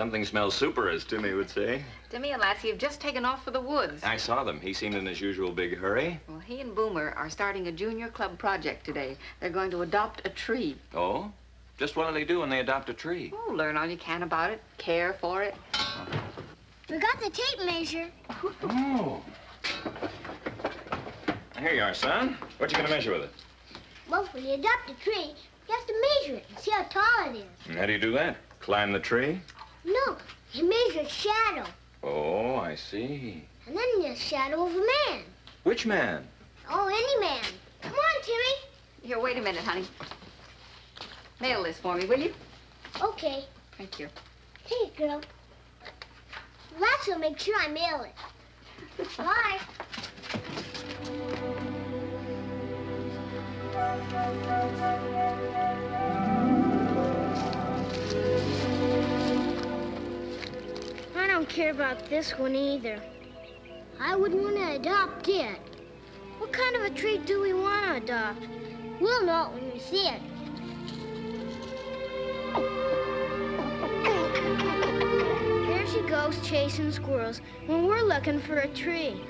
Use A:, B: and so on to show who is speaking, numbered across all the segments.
A: Something smells super, as Timmy would say.
B: Timmy and Lassie have just taken off for the woods.
A: I saw them. He seemed in his usual big hurry.
B: Well, he and Boomer are starting a junior club project today. They're going to adopt a tree.
A: Oh? Just what do they do when they adopt a tree?
B: Oh, learn all you can about it, care for it.
C: We got the tape measure.
A: Oh. Here you are, son. What you gonna measure with it?
C: Well, when you adopt a tree, you have to measure it and see how tall it is.
A: And how do you do that? Climb the tree?
C: No, you measure shadow.
A: Oh, I see.
C: And then the shadow of a man.
A: Which man?
C: Oh, any man. Come on, Timmy.
B: Here, wait a minute, honey. Mail this for me, will you?
C: Okay.
B: Thank you.
C: Take it, girl. Lassie will make sure I mail it. Bye. I don't care about this one either. I wouldn't want to adopt it. What kind of a tree do we want to adopt? We'll know it when we see it. Here she goes chasing squirrels when we're looking for a tree.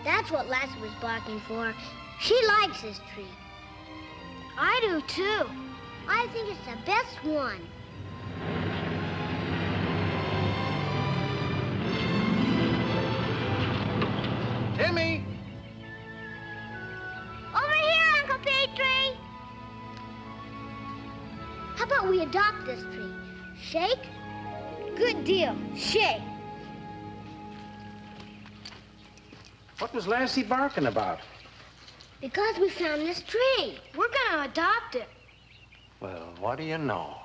C: That's what Lassie was barking for. She likes this tree. I do, too. I think it's the best one.
D: Timmy!
C: Over here, Uncle Petrie! How about we adopt this tree? Shake? Good deal. Shake.
D: What was Lassie barking about?
C: Because we found this tree. We're gonna adopt it.
D: Well, what do you know?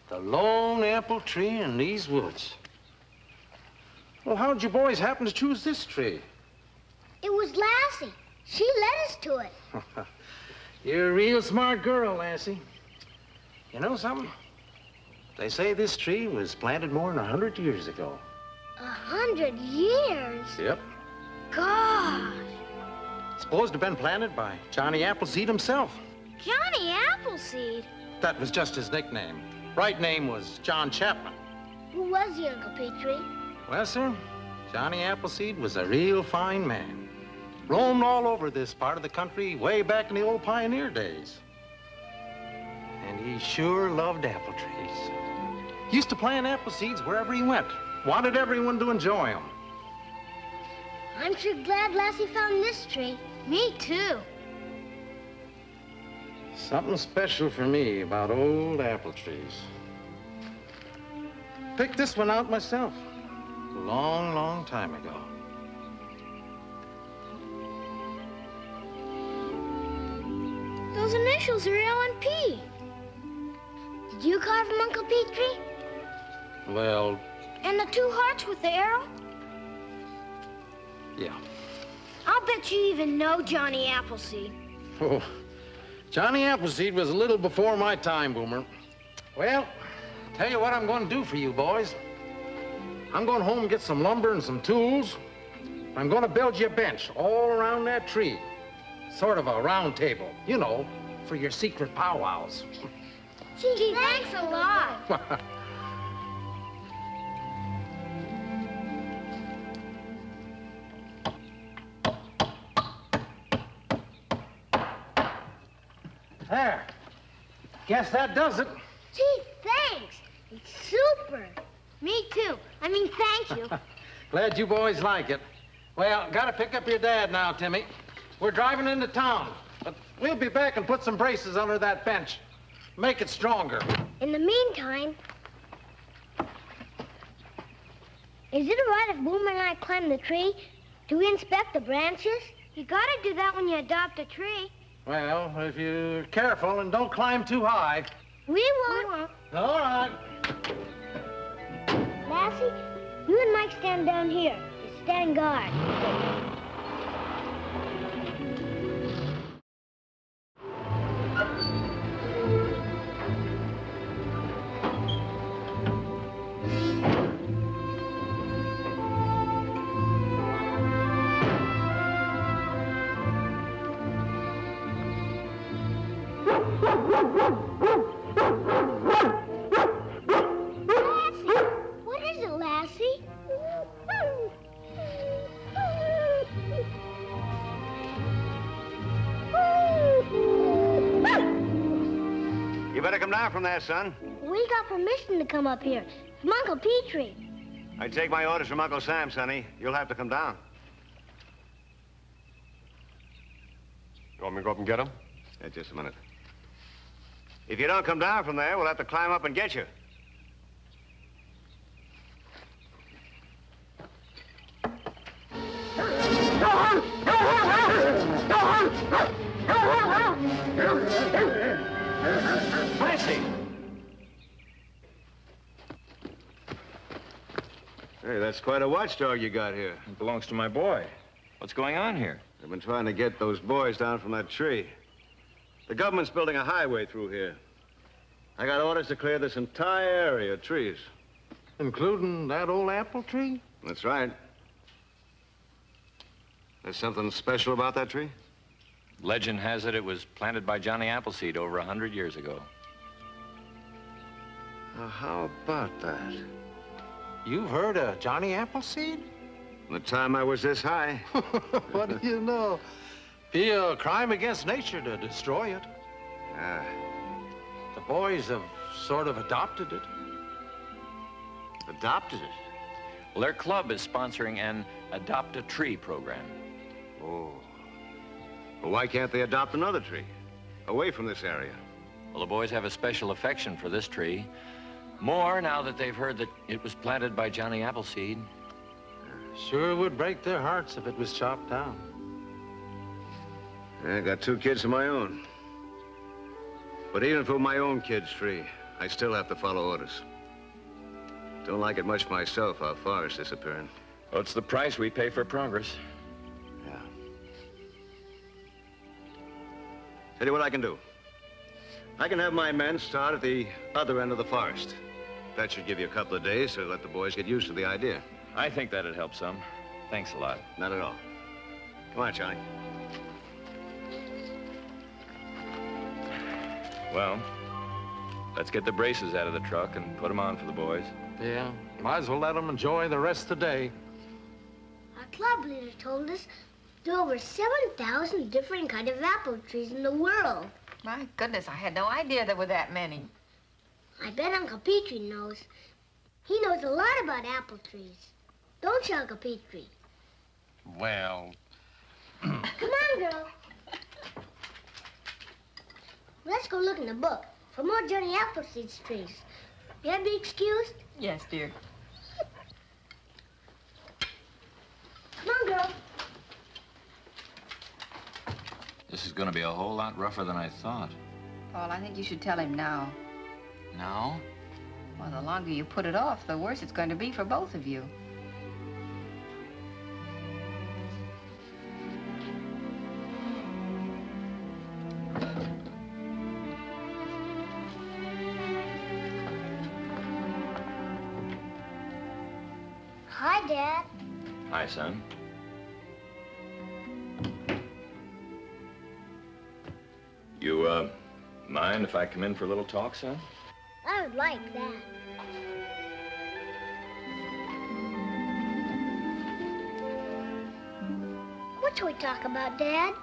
D: The lone apple tree in these woods. Well, how'd you boys happen to choose this tree?
C: It was Lassie. She led us to it.
D: You're a real smart girl, Lassie. You know something? They say this tree was planted more than 100 years ago.
C: 100 years?
D: Yep.
C: Gosh.
D: Supposed to have been planted by Johnny Appleseed himself.
C: Johnny Appleseed?
D: That was just his nickname. Right name was John Chapman.
C: Who was he, Uncle Petrie?
D: Well, sir, Johnny Appleseed was a real fine man. Roamed all over this part of the country way back in the old pioneer days. And he sure loved apple trees. Used to plant apple seeds wherever he went. Wanted everyone to enjoy them.
C: I'm sure glad Lassie found this tree. Me too.
D: Something special for me about old apple trees. Picked this one out myself a long, long time ago.
C: Those initials are L and P. Did you carve them, Uncle Petrie?
D: Well...
C: And the two hearts with the arrow?
D: Yeah.
C: I'll bet you even know Johnny Appleseed.
D: Oh, Johnny Appleseed was a little before my time, Boomer. Well, tell you what I'm going to do for you boys. I'm going home and get some lumber and some tools. I'm going to build you a bench all around that tree. Sort of a round table, you know, for your secret powwows.
C: Gee, thanks a lot.
D: There. Guess that does it.
C: Gee, thanks. It's super. Me too. I mean, thank you.
D: Glad you boys like it. Well, gotta pick up your dad now, Timmy. We're driving into town, but we'll be back and put some braces under that bench. Make it stronger.
C: In the meantime, is it all right if Boomer and I climb the tree? Do we inspect the branches? You gotta do that when you adopt a tree.
D: Well, if you're careful and don't climb too high.
C: We won't.
D: All right.
C: Lassie, you and Mike stand down here. You stand guard.
E: You better come down from there, son.
C: We got permission to come up here from Uncle Petrie.
E: I take my orders from Uncle Sam, sonny. You'll have to come down.
F: You want me to go up and get him?
E: Yeah, just a minute. If you don't come down from there, we'll have to climb up and get you.
A: Lassie!
E: Hey, that's quite a watchdog you got here.
A: It belongs to my boy. What's going on here?
E: I've been trying to get those boys down from that tree. The government's building a highway through here. I got orders to clear this entire area of trees.
D: Including that old apple tree?
E: That's right. There's something special about that tree?
A: Legend has it was planted by Johnny Appleseed over 100 years ago.
E: How about that?
D: You've heard of Johnny Appleseed?
E: The time I was this high.
D: What do you know? Be a crime against nature to destroy it.
E: Ah,
D: The boys have sort of adopted it.
E: adopted it?
A: Well, their club is sponsoring an Adopt a Tree program.
E: Oh. Well, why can't they adopt another tree? Away from this area.
A: Well, the boys have a special affection for this tree. More now that they've heard that it was planted by Johnny Appleseed.
D: Sure would break their hearts if it was chopped down.
E: I got 2 kids of my own. But even for my own kid's tree, I still have to follow orders. Don't like it much myself, how far it's disappearing.
A: Well, it's the price we pay for progress.
E: Yeah. Tell you what I can do. I can have my men start at the other end of the forest. That should give you a couple of days to let the boys get used to the idea.
A: I think that'd help some. Thanks a lot.
E: Not at all. Come on, Johnny.
A: Well, let's get the braces out of the truck and put them on for the boys.
D: Yeah, might as well let them enjoy the rest of the day.
C: Our club leader told us there are over 7,000 different kind of apple trees in the world.
B: My goodness, I had no idea there were that many.
C: I bet Uncle Petrie knows. He knows a lot about apple trees. Don't you, Uncle Petrie?
D: Well,
C: Come on, girl. Let's go look in the book for more Johnny Appleseed's trees. May I be excused?
B: Yes, dear.
C: Come on, girl.
A: This is going to be a whole lot rougher than I thought.
B: Paul, I think you should tell him now.
A: Now?
B: Well, the longer you put it off, the worse it's going to be for both of you.
C: Hi, Dad.
A: Hi, son. You, mind if I come in for a little talk, son?
C: I would like that. What shall we talk about, Dad?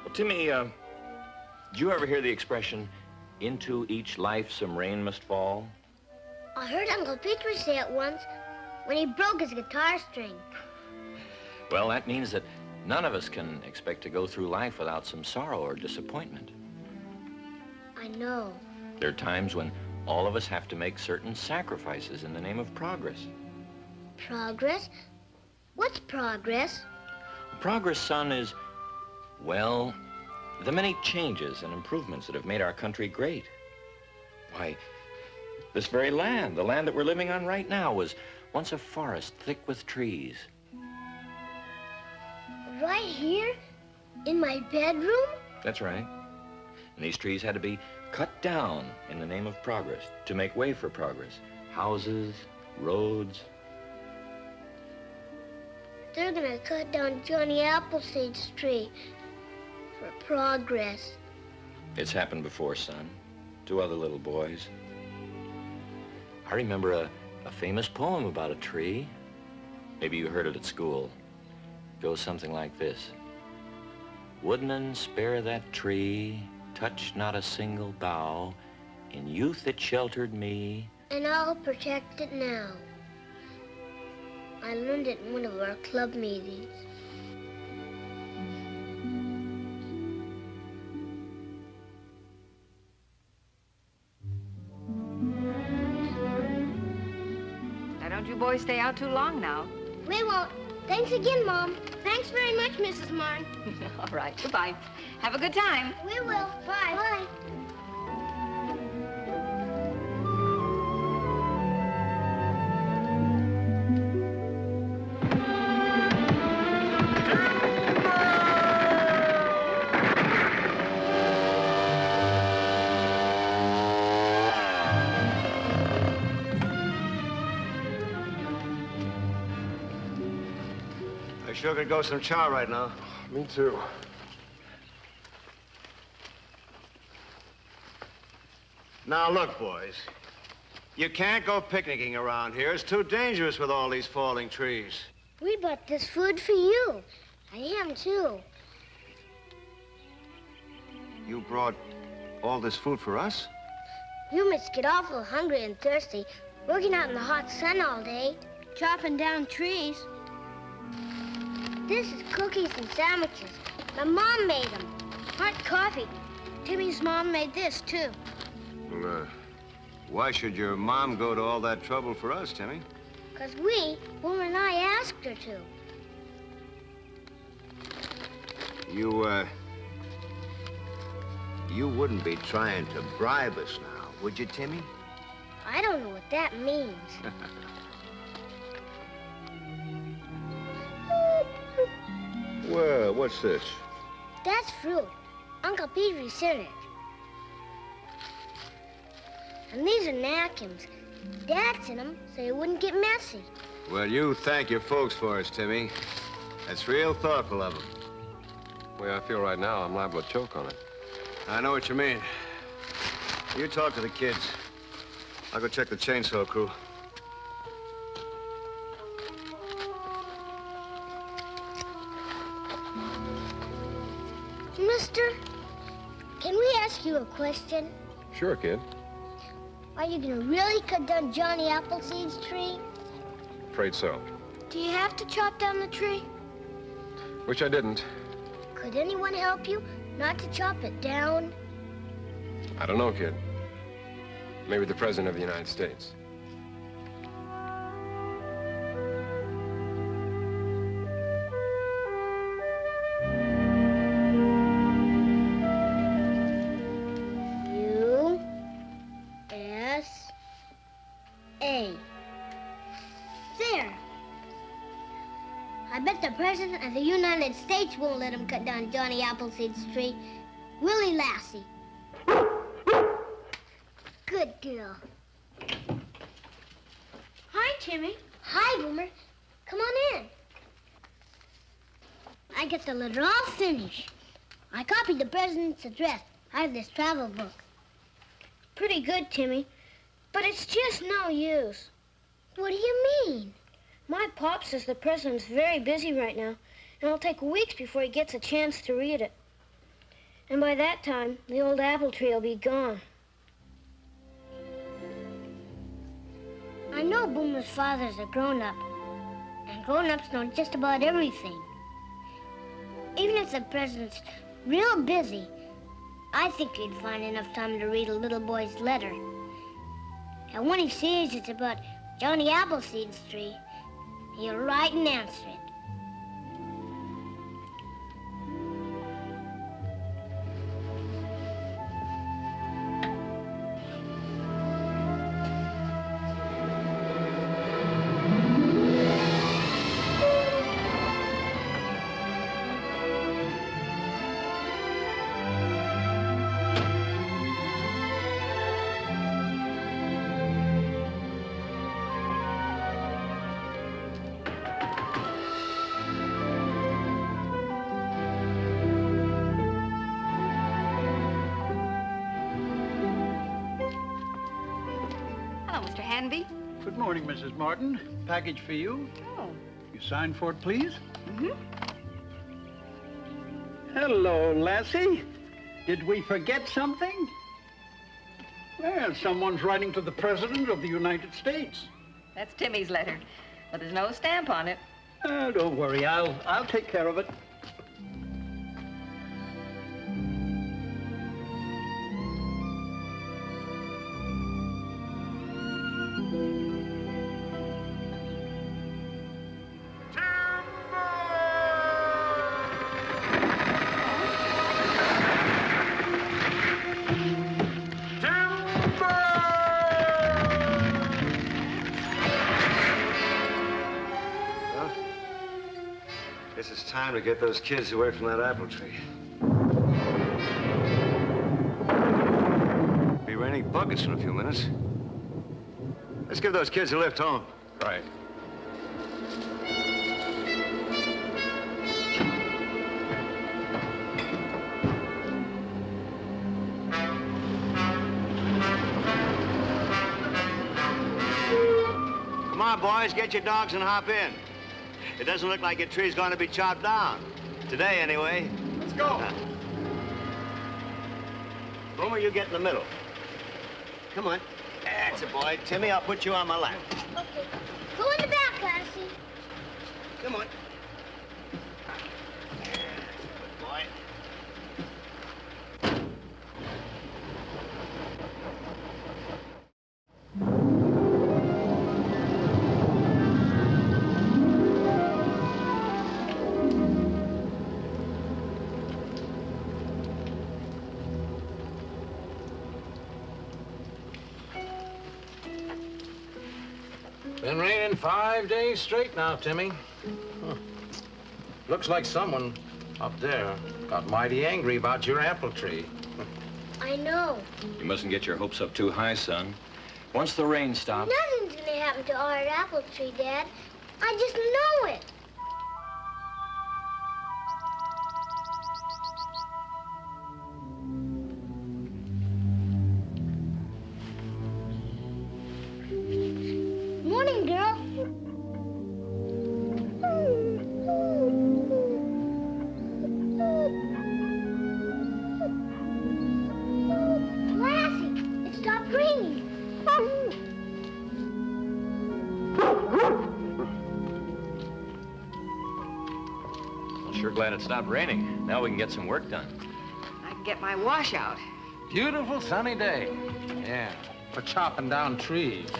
A: Well, Timmy, did you ever hear the expression, into each life some rain must fall?
C: I heard Uncle Petrie say it once when he broke his guitar string.
A: Well, that means that none of us can expect to go through life without some sorrow or disappointment.
C: I know.
A: There are times when all of us have to make certain sacrifices in the name of progress.
C: Progress? What's progress?
A: Progress, son, is, well, the many changes and improvements that have made our country great. Why, this very land, the land that we're living on right now, was once a forest thick with trees.
C: Right here? In my bedroom?
A: That's right. And these trees had to be cut down in the name of progress, to make way for progress. Houses, roads.
C: They're gonna cut down Johnny Appleseed's tree for progress.
A: It's happened before, son, to other little boys. I remember a famous poem about a tree. Maybe you heard it at school. It goes something like this. Woodman, spare that tree, touch not a single bough. In youth it sheltered me.
C: And I'll protect it now. I learned it in one of our club meetings.
B: Now, don't you boys stay out too long now.
C: We won't. Thanks again, Mom. Thanks very much, Mrs. Martin.
B: All right, goodbye. Have a good time.
C: We will. Bye. Bye.
E: I sure could go some chow right now.
F: Me too.
E: Now, look, boys. You can't go picnicking around here. It's too dangerous with all these falling trees.
C: We bought this food for you. I am, too.
E: You brought all this food for us?
C: You must get awful hungry and thirsty, working out in the hot sun all day, chopping down trees. This is cookies and sandwiches. My mom made them. Hot coffee. Timmy's mom made this, too.
E: Well, why should your mom go to all that trouble for us, Timmy?
C: 'Cause Boomer and I asked her to.
E: You wouldn't be trying to bribe us now, would you, Timmy?
C: I don't know what that means.
E: Well, what's this?
C: That's fruit. Uncle Petrie sent it. And these are napkins. Dad sent them so it wouldn't get messy.
E: Well, you thank your folks for us, Timmy. That's real thoughtful of them.
F: The way I feel right now, I'm liable to choke on it.
E: I know what you mean. You talk to the kids. I'll go check the chainsaw crew.
C: Mister, can we ask you a question?
F: Sure, kid.
C: Are you gonna really cut down Johnny Appleseed's tree?
F: Afraid so.
C: Do you have to chop down the tree?
F: Wish I didn't.
C: Could anyone help you not to chop it down?
F: I don't know, kid. Maybe the President of the United States.
C: USA. There. I bet the President of the United States won't let him cut down Johnny Appleseed's tree. Will he, Lassie? Good girl. Hi, Timmy. Hi, Boomer. Come on in. I got the letter all finished. I copied the President's address out of this travel book. Pretty good, Timmy, but it's just no use. What do you mean? My pop says the President's very busy right now, and it'll take weeks before he gets a chance to read it. And by that time, the old apple tree will be gone. I know Boomer's father's a grown-up, and grown-ups know just about everything. Even if the President's real busy, I think he'd find enough time to read a little boy's letter. And when he sees it's about Johnny Appleseed's tree, he'll write and answer it.
B: Hello, Mr. Hanby.
G: Good morning, Mrs. Martin. Package for you.
B: Oh.
G: You sign for it, please.
B: Mm-hmm.
G: Hello, Lassie. Did we forget something? Well, someone's writing to the President of the United States.
B: That's Timmy's letter, but there's no stamp on it.
G: Oh, don't worry. I'll take care of it.
E: Guess it's time to get those kids away from that apple tree. Be raining buckets in a few minutes. Let's give those kids a lift home.
F: Right.
E: Come on, boys, get your dogs and hop in. It doesn't look like your tree's going to be chopped down. Today, anyway.
F: Let's go.
E: Boomer, you get in the middle. Come on. That's it, boy. Timmy, I'll put you on my lap.
C: Okay. Go in the back, Lassie.
E: Come on. Good boy.
D: Been raining 5 days straight now, Timmy. Huh. Looks like someone up there got mighty angry about your apple tree.
C: I know.
A: You mustn't get your hopes up too high, son. Once the rain stops...
C: Nothing's gonna happen to our apple tree, Dad. I just know it. Morning, girl. Lassie, it stopped raining.
A: I'm sure glad it stopped raining. Now we can get some work done.
B: I can get my washout.
D: Beautiful sunny day. Yeah, for chopping down trees.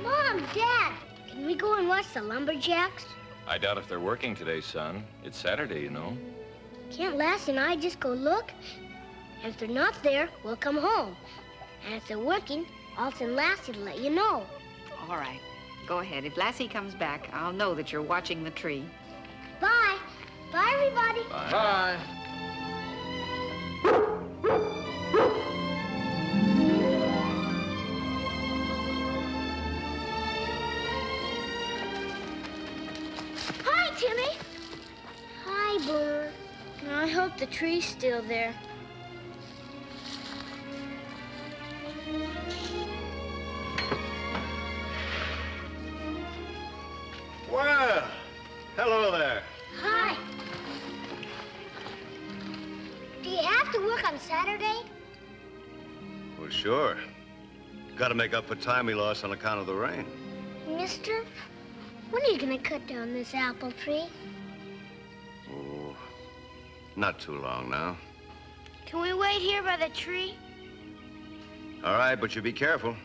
C: Mom, Dad, can we go and watch the lumberjacks?
A: I doubt if they're working today, son. It's Saturday, you know.
C: Can't Lassie and I just go look? And if they're not there, we'll come home. And if they're working, I'll send Lassie to let you know.
B: All right. Go ahead. If Lassie comes back, I'll know that you're watching the tree.
C: Bye. Bye, everybody.
D: Bye.
C: Hi, Timmy. Hi, Boomer. I hope the tree's still there.
E: Well, hello there.
C: Hi. Do you have to work on Saturday?
E: Well, sure. Got to make up for time we lost on account of the rain.
C: Mister, when are you gonna cut down this apple tree?
E: Oh, not too long now.
C: Can we wait here by the tree?
E: All right, but you be careful.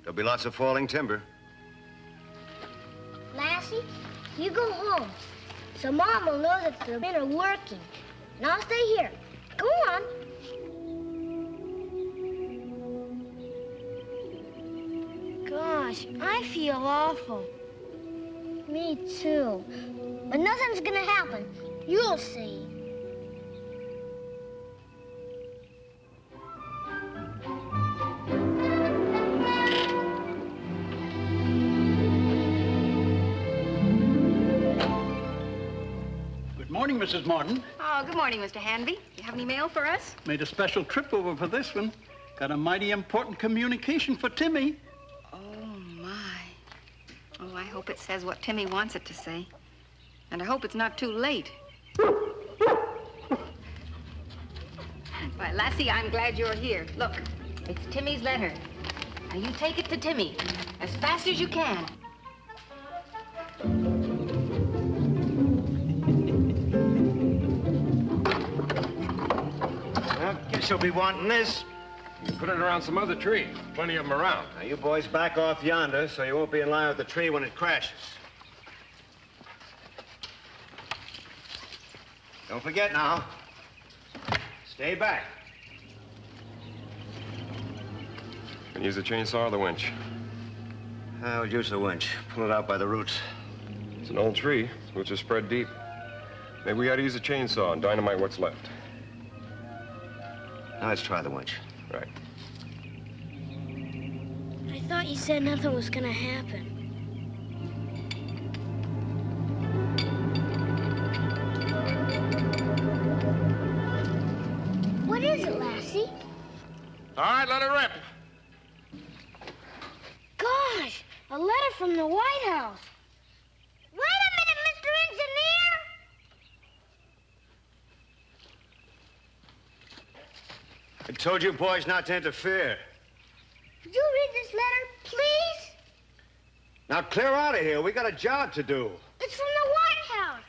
E: There'll be lots of falling timber.
C: Lassie, you go home, so Mom will know that the men are working. And I'll stay here. Go on. Gosh, I feel awful. Me too. But nothing's gonna happen. You'll see.
G: Good morning, Mrs. Martin.
B: Oh, good morning, Mr. Hanby. You have any mail for us?
G: Made a special trip over for this one. Got a mighty important communication for Timmy.
B: Oh. I hope it says what Timmy wants it to say. And I hope it's not too late. Why, Lassie, I'm glad you're here. Look, it's Timmy's letter. Now, you take it to Timmy as fast as you can.
E: Well, guess you'll be wanting this.
F: You put it around some other tree. Plenty of them around.
E: Now, you boys back off yonder so you won't be in line with the tree when it crashes. Don't forget now. Stay back.
F: Can you use the chainsaw or the winch?
E: I'll use the winch. Pull it out by the roots.
F: It's an old tree, roots are spread deep. Maybe we ought to use a chainsaw and dynamite what's left.
E: Now let's try the winch.
F: Right.
C: I thought you said nothing was gonna happen. What is it, Lassie?
F: All right, let it rip.
C: Gosh, a letter from the White House. Wait a minute, Mr. Engineer!
E: I told you boys not to interfere.
C: Could you read this letter, please?
E: Now clear out of here. We got a job to do.
C: It's from the White House.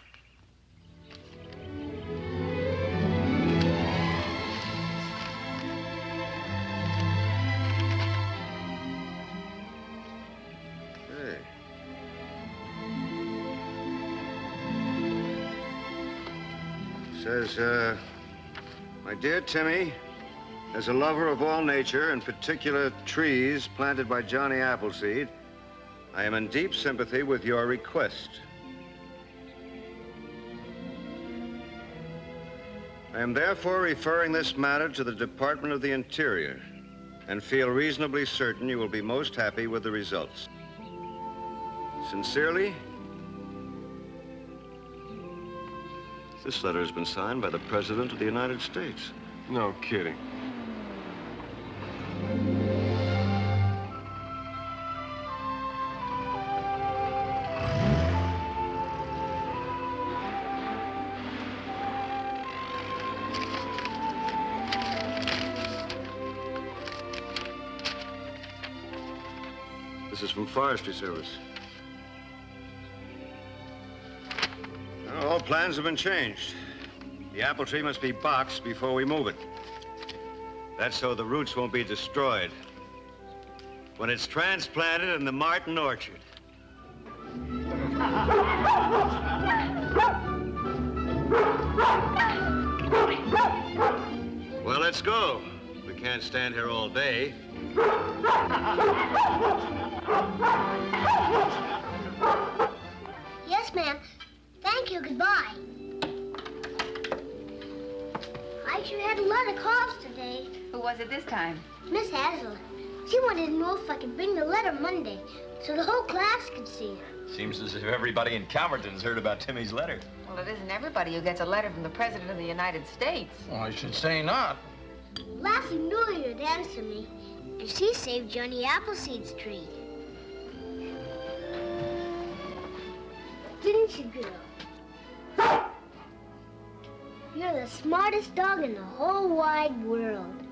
E: Hey. Says, my dear Timmy, as a lover of all nature, in particular trees planted by Johnny Appleseed, I am in deep sympathy with your request. I am therefore referring this matter to the Department of the Interior and feel reasonably certain you will be most happy with the results. Sincerely, this letter has been signed by the President of the United States.
F: No kidding.
E: This is from Forestry Service. Well, all plans have been changed. The apple tree must be boxed before we move it. That's so the roots won't be destroyed when it's transplanted in the Martin orchard. Well, let's go. We can't stand here all day.
C: Yes, ma'am. Thank you. Goodbye. I sure had a lot of calls today.
B: Who was it this time?
C: Miss Hazel. She wanted to know if I could bring the letter Monday so the whole class could see it.
H: Seems as if everybody in Calverton's heard about Timmy's letter.
B: Well, it isn't everybody who gets a letter from the President of the United States.
D: Well, I should say not.
C: Lassie knew you'd answer me, and she saved Johnny Appleseed's tree. Didn't you, girl? You're the smartest dog in the whole wide world.